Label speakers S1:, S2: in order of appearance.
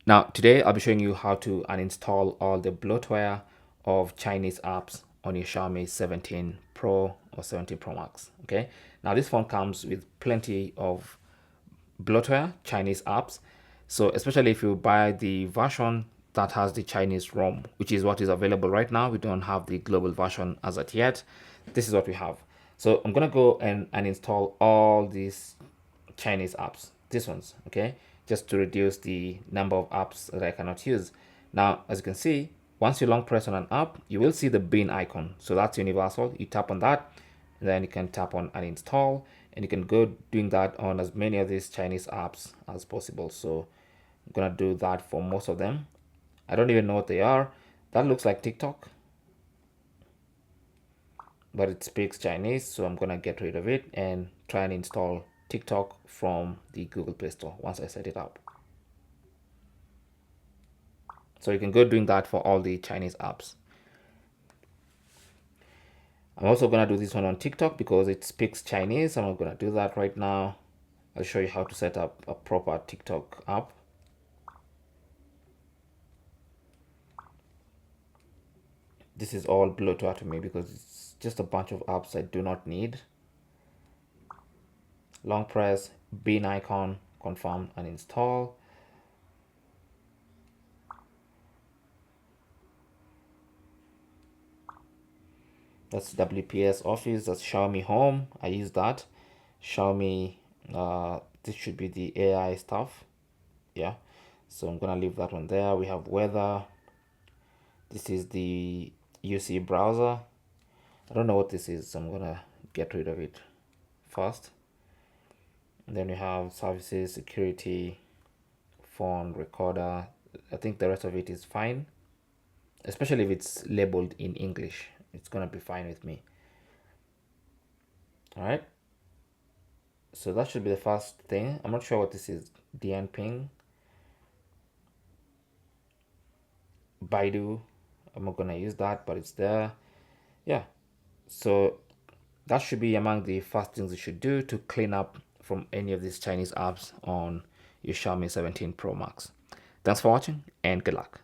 S1: Now, today I'll be showing you how to uninstall all the bloatware of Chinese apps on your Xiaomi 17 Pro or 17 Pro Max. Okay. Now, this phone comes with plenty of bloatware, Chinese apps. So, especially if you buy the version that has the Chinese ROM, which is what is available right now. We don't have the global version as of yet. This is what we have. So, I'm going to go and uninstall all these Chinese apps, these ones, okay, just to reduce the number of apps that I cannot use. Now, as you can see, once you long press on an app, you will see the bin icon. So that's universal. You tap on that, and then you can tap on uninstall, and you can go doing that on as many of these Chinese apps as possible. So I'm gonna do that for most of them. I don't even know what they are. That looks like TikTok, but it speaks Chinese, so I'm gonna get rid of it and try and install TikTok from the Google Play Store once I set it up. So you can go doing that for all the Chinese apps. I'm also gonna do this one on TikTok because it speaks Chinese. I'm not gonna do that right now. I'll show you how to set up a proper TikTok app. This is all bloatware to me because it's just a bunch of apps I do not need. Long press, bin icon, confirm and install. That's WPS Office, that's Xiaomi Home. I use that. Xiaomi, this should be the AI stuff. Yeah. So I'm gonna leave that one there. We have weather. This is the UC browser. I don't know what this is, so I'm gonna get rid of it first. And then we have services, security, phone, recorder. I think the rest of it is fine, especially if it's labeled in English. It's gonna be fine with me. All right. So that should be the first thing. I'm not sure what this is. DN ping, Baidu. I'm not gonna use that, but it's there. Yeah. So that should be among the first things you should do to clean up from any of these Chinese apps on your Xiaomi 17 Pro Max. Thanks for watching and good luck.